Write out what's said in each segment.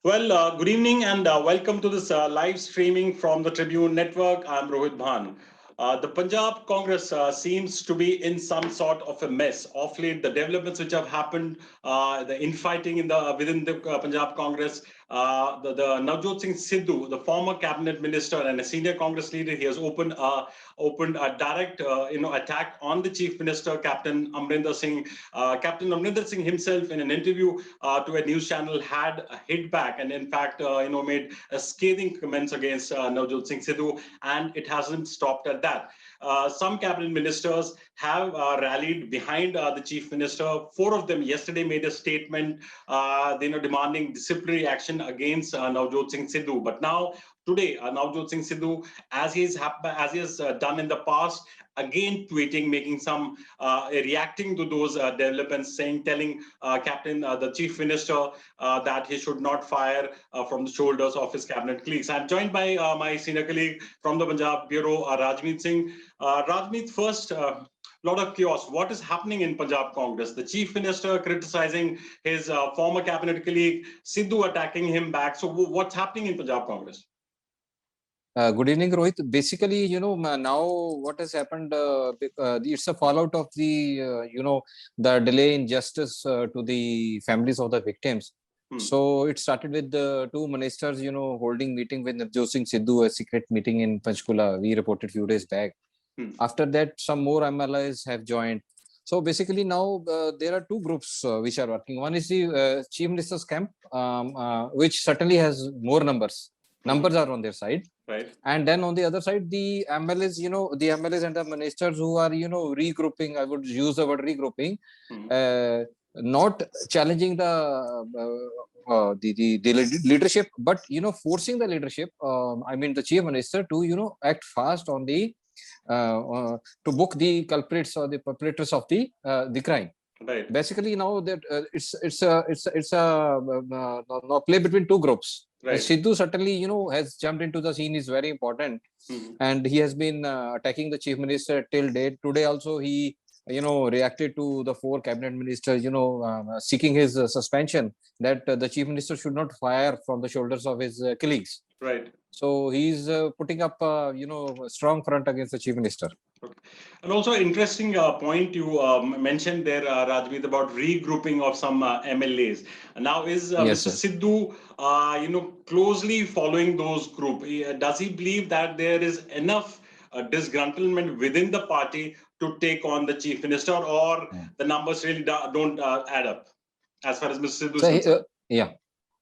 Well, good evening and welcome to this live streaming from the Tribune Network. I'm Rohit Bhan. The Punjab Congress seems to be in some sort of a mess. Of late, the developments which have happened, the infighting within the Punjab Congress, the Navjot Singh Sidhu, the former cabinet minister and a senior Congress leader, he has opened a direct attack on the Chief Minister, Captain Amarinder Singh. Captain Amarinder Singh himself, in an interview to a news channel, had hit back and, in fact, made scathing comments against Navjot Singh Sidhu, and it hasn't stopped at that. Some cabinet ministers have rallied behind the chief minister. Four of them yesterday made a statement, demanding disciplinary action against Navjot Singh Sidhu. But now, today, Navjot Singh Sidhu, as he has done in the past, again tweeting, making some reacting to those developments, telling the chief minister that he should not fire from the shoulders of his cabinet colleagues. I'm joined by my senior colleague from the Punjab Bureau, Rajmeet Singh. Rajmeet, first, lot of chaos. What is happening in Punjab Congress? The chief minister criticizing his former cabinet colleague, Sidhu attacking him back. So what's happening in Punjab Congress? Good evening, Rohit. Basically, now what has happened, it's a fallout of the delay in justice to the families of the victims. So it started with the two ministers, holding meeting with Navjot Singh Sidhu, a secret meeting in Panchkula. We reported few days back. After that, some more MLAs have joined. So basically now there are two groups which are working. One is the Chief Minister's camp, which certainly has more numbers. Numbers are on their side. Right. And then on the other side, the MLAs, the MLAs and the ministers who are, regrouping, I would use the word regrouping, not challenging the leadership, but, forcing the leadership, the chief minister to, act fast on the, to book the culprits or the perpetrators of the crime. Right. Basically, now that it's a play between two groups. Right. Sidhu certainly, has jumped into the scene, is very important, and he has been attacking the chief minister till date. Today also he, reacted to the four cabinet ministers, seeking his suspension, that the chief minister should not fire from the shoulders of his colleagues. Right. So he's putting up, a strong front against the chief minister. Okay. And also, interesting point you mentioned there, Rajmeet, about regrouping of some MLAs. Now, is Yes, Mr. Sidhu, closely following those group? Does he believe that there is enough disgruntlement within the party to take on the chief minister, or the numbers really don't add up as far as Mr. Sidhu is concerned? Yeah.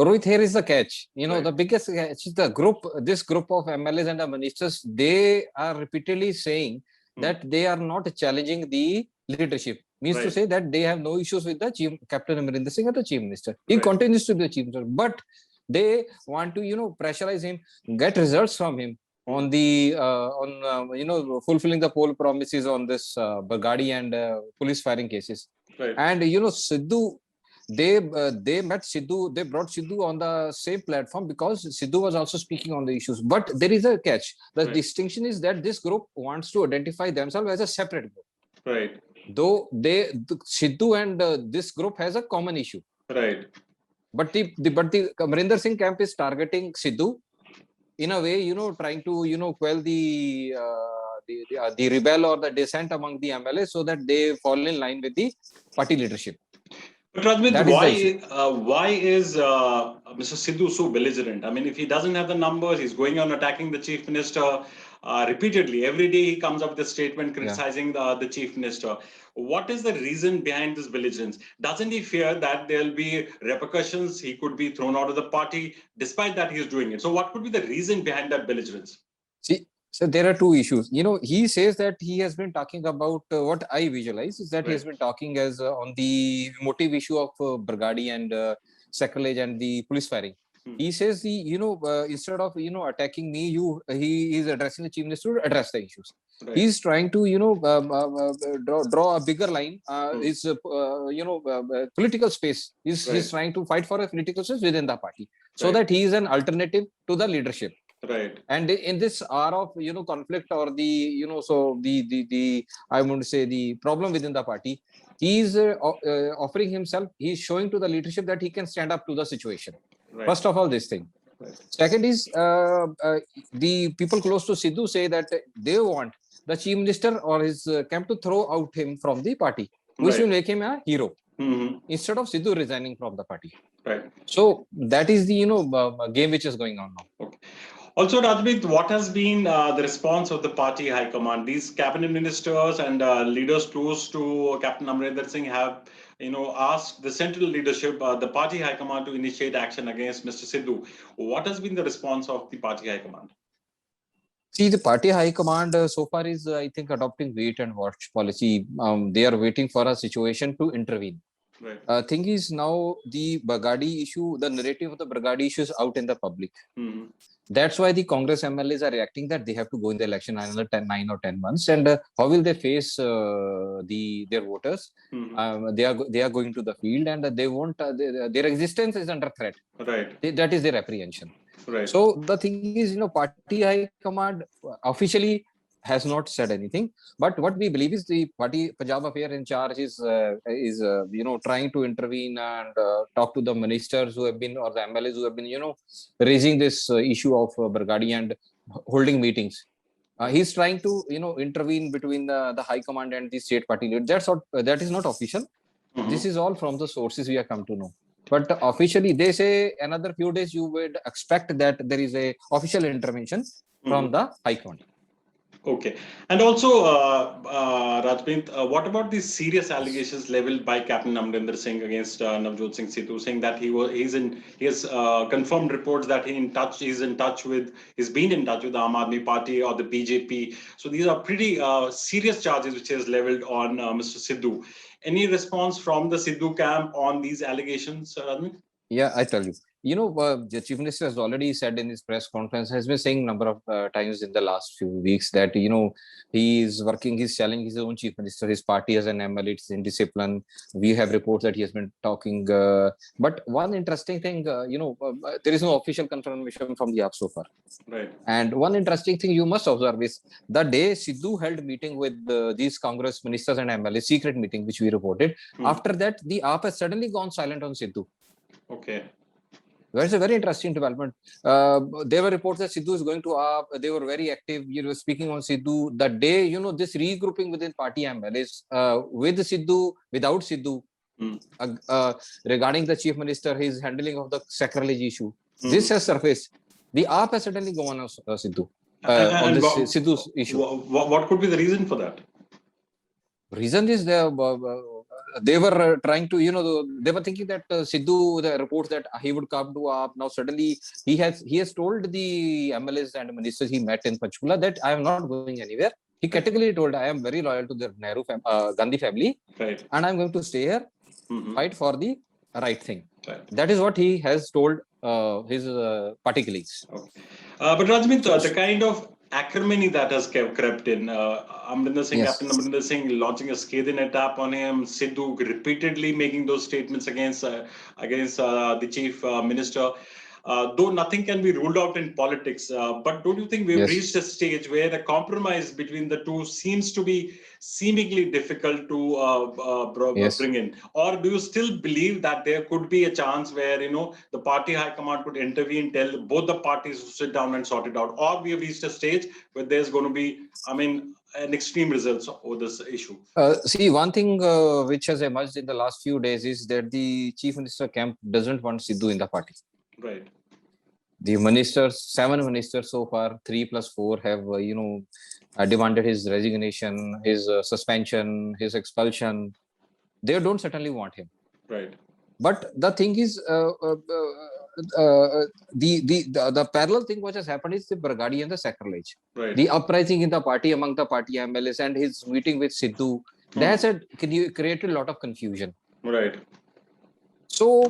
Rohit, here is the catch. Right. The biggest catch is this group of MLAs and the ministers, they are repeatedly saying that they are not challenging the leadership. Means to say that they have no issues with the Captain Amarinder Singh or the chief minister. He continues to be the chief minister, but they want to, pressurize him, get results from him on the fulfilling the poll promises on this Bagadi and police firing cases. Right. And Sidhu, they met Sidhu, they brought Sidhu on the same platform because Sidhu was also speaking on the issues. But there is a catch. The distinction is that this group wants to identify themselves as a separate group. Right. Though Sidhu and this group has a common issue. Right. But the Amarinder Singh camp is targeting Sidhu in a way, trying to quell the rebel or the dissent among the MLAs so that they fall in line with the party leadership. But Rajmeet, why is Mr. Sidhu so belligerent? I mean, if he doesn't have the numbers, he's going on attacking the chief minister repeatedly. Every day he comes up with a statement criticizing the chief minister. What is the reason behind this belligerence? Doesn't he fear that there'll be repercussions? He could be thrown out of the party, despite that he's doing it. So what could be the reason behind that belligerence? See, so there are two issues. He says that he has been talking about what I visualize is that he has been talking as on the motive issue of Bargadi and sacrilege and the police firing. He says instead of attacking me, he is addressing the chief minister to address the issues. He's trying to draw a bigger line. His political space. He's trying to fight for a political space within the party, so that he is an alternative to the leadership. Right. And in this hour of conflict or the the I want to say the problem within the party, he is offering himself. He is showing to the leadership that he can stand up to the situation. Right. First of all, this thing. Right. Second is the people close to Sidhu say that they want the chief minister or his camp to throw out him from the party, which will make him a hero instead of Sidhu resigning from the party. Right. So that is the game which is going on now. Okay. Also, Rajmeet, what has been the response of the party high command? These cabinet ministers and leaders close to Captain Amarinder Singh have, asked the central leadership, the party high command, to initiate action against Mr. Sidhu. What has been the response of the party high command? See, the party high command so far is, I think, adopting wait and watch policy. They are waiting for a situation to intervene. Right. Thing is, now the Bagadi issue, the narrative of the Bagadi issue is out in the public. That's why the Congress MLAs are reacting that they have to go in the election another 9 or 10 months. And how will they face their voters? They are going to the field, and they won't. Their existence is under threat. Right. That is their apprehension. Right. So the thing is, party high command officially has not said anything, but what we believe is the party Punjab affair in charge is trying to intervene and talk to the ministers who have been, or the MLAs who have been raising this issue of Bargadi and holding meetings. He's trying to intervene between the high command and the state party leader. That is not official. This is all from the sources we have come to know. But officially, they say another few days you would expect that there is a official intervention from the high command. Okay. And also, Rajmeet, what about these serious allegations leveled by Captain Amarinder Singh against Navjot Singh Sindu, saying that he has confirmed reports that he's been in touch with the Aam Aadmi Party or the BJP. So these are pretty serious charges which is leveled on Mr. Sidhu. Any response from the Sidhu camp on these allegations, Rajmeet? Yeah, I tell you. The chief minister has already said in his press conference, has been saying number of times in the last few weeks that, he is working, he's challenging his own chief minister, his party as an MLA, it's indiscipline. We have reports that he has been talking. But one interesting thing, there is no official confirmation from the AAP so far. Right. And one interesting thing you must observe is the day Sidhu held meeting with these Congress ministers and MLAs, secret meeting, which we reported. After that, the AAP has suddenly gone silent on Sidhu. Okay. That's a very interesting development. There were reports that Sidhu is going to AAP. They were very active. Speaking on Sidhu. The day, this regrouping within party MLAs with Sidhu, without Sidhu, regarding the chief minister, his handling of the sacrilege issue. This has surfaced. The AAP has suddenly gone on Sidhu on this Sidhu's issue. What could be the reason for that? Reason is they were trying to, they were thinking that Sidhu, the reports that he would come to AAP. Now suddenly he has told the MLAs and ministers he met in Panchkula that I am not going anywhere. He categorically told, I am very loyal to the Gandhi family, right, and I'm going to stay here, fight for the right thing. Right. That is what he has told his party colleagues. Okay. But Rajmeet, the kind of acrimony that has crept in, Amarinder Singh, Yes. Captain Amarinder Singh launching a scathing attack on him, Sidhu repeatedly making those statements against the chief minister. Though nothing can be ruled out in politics, but don't you think we've reached a stage where a compromise between the two seems to be seemingly difficult to bring in? Or do you still believe that there could be a chance where, the party high command could intervene, tell both the parties to sit down and sort it out? Or we have reached a stage where there's going to be, an extreme results over this issue? See, one thing which has emerged in the last few days is that the chief minister camp doesn't want Sidhu in the party. Right. The ministers, 7 ministers so far, 3 plus 4 have, demanded his resignation, his suspension, his expulsion. They don't certainly want him. Right. But the thing is, the parallel thing which has happened is the Bargadi and the sacrilege. Right. The uprising in the party among the party MLAs and his meeting with Sidhu, that has created a lot of confusion. Right. So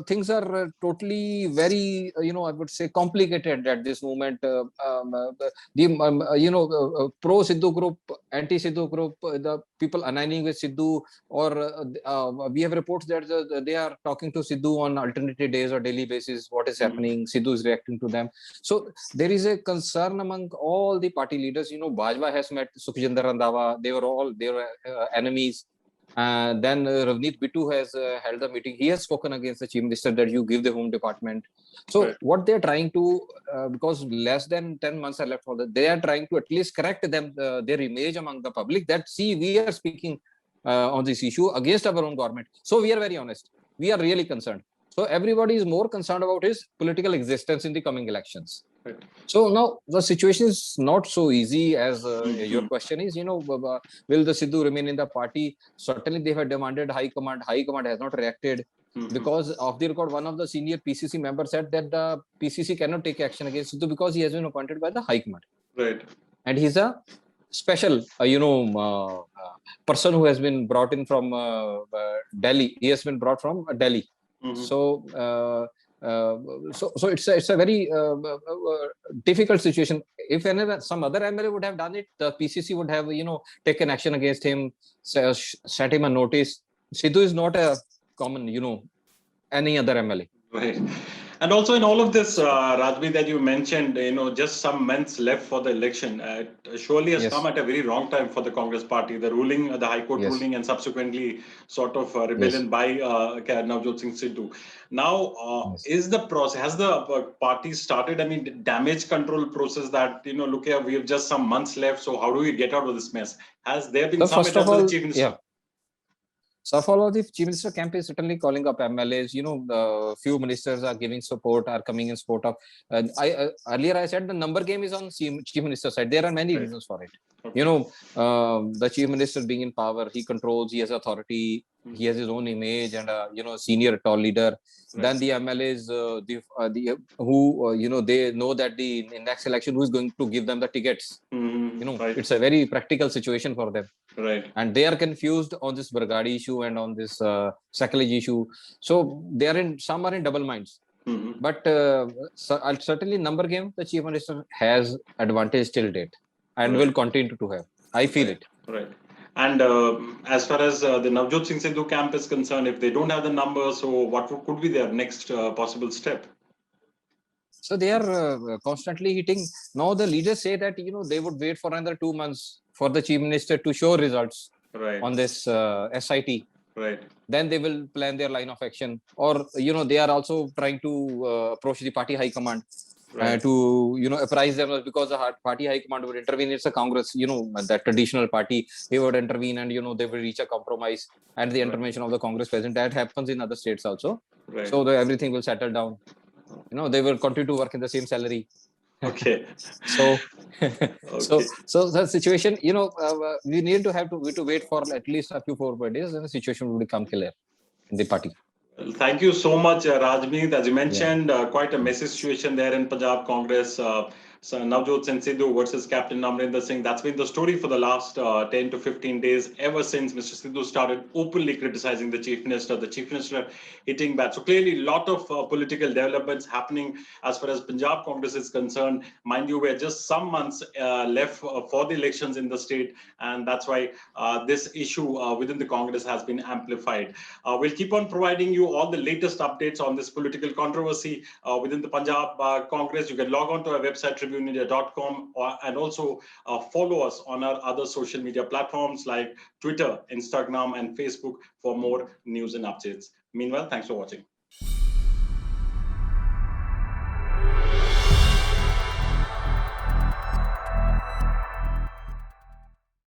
things are totally very, I would say, complicated at this moment. Pro Sidhu group, anti Sidhu group, the people aligning with Sidhu, or we have reports that they are talking to Sidhu on alternative days or daily basis. What is happening? Sidhu is reacting to them. So there is a concern among all the party leaders. Bhajpa has met Sukhjinder Randhawa. They were enemies. Then Ravneet Bittu has held the meeting. He has spoken against the chief minister that you give the home department. So Right. what they're trying to, because less than 10 months are left for that, they are trying to at least correct them, their image among the public that, see, we are speaking on this issue against our own government. So we are very honest. We are really concerned. So everybody is more concerned about his political existence in the coming elections. Right. So now the situation is not so easy as your question is. Will the Sidhu remain in the party? Certainly, they have demanded high command. High command has not reacted because of the record. One of the senior PCC members said that the PCC cannot take action against Sidhu because he has been appointed by the high command. Right. And he's a special, person who has been brought in from Delhi. He has been brought from Delhi. So, so it's a very difficult situation. If some other MLA would have done it, the PCC would have taken action against him, sent him a notice. Sidhu is not a common any other MLA. Right. And also in all of this, Rajbi, that you mentioned, just some months left for the election, it surely has come at a very wrong time for the Congress party. The ruling, the High Court ruling, and subsequently sort of rebellion by Navjot Singh Sindu. Now, is the process, has the party started, damage control process that, look here, we have just some months left, so how do we get out of this mess? Has there been some attempt with the Chief Minister? So follow the Chief Minister camp is certainly calling up MLAs. Few ministers are giving support, are coming in support of. Earlier I said the number game is on Chief Minister side. There are many reasons for it. Okay. The Chief Minister being in power, he controls, he has authority, he has his own image, and senior tall leader. Right. Then the MLAs, who they know that the next election who is going to give them the tickets. It's a very practical situation for them. Right. And they are confused on this Bargadi issue and on this sacrilege issue. So some are in double minds. But certainly number game, the Chief Minister has advantage till date and will continue to have. I feel it. Right. And as far as the Navjot Singh Sindu camp is concerned, if they don't have the numbers, so what could be their next possible step? So they are constantly hitting. Now the leaders say that they would wait for another 2 months for the Chief Minister to show results on this SIT. Right. Then they will plan their line of action, or they are also trying to approach the party high command to apprise them, because the party high command would intervene. It's a Congress, that traditional party. They would intervene and they will reach a compromise, and the intervention of the Congress president, that happens in other states also. Right. So everything will settle down. They will continue to work in the same salary. Okay. So the situation, we need to wait for at least a few 4 days, and the situation will become clear in the party. Well, thank you so much, Rajmeet. As you mentioned, quite a messy situation there in Punjab Congress. Navjot Singh Sindu versus Capt Amarinder Singh. That's been the story for the last 10 to 15 days, ever since Mr. Sidhu started openly criticizing the Chief Minister hitting back. So clearly, a lot of political developments happening as far as Punjab Congress is concerned. Mind you, we're just some months left for the elections in the state, and that's why this issue within the Congress has been amplified. We'll keep on providing you all the latest updates on this political controversy within the Punjab Congress. You can log on to our website, tribunemedia.com, and also follow us on our other social media platforms like Twitter, Instagram, and Facebook for more news and updates. Meanwhile, thanks for watching.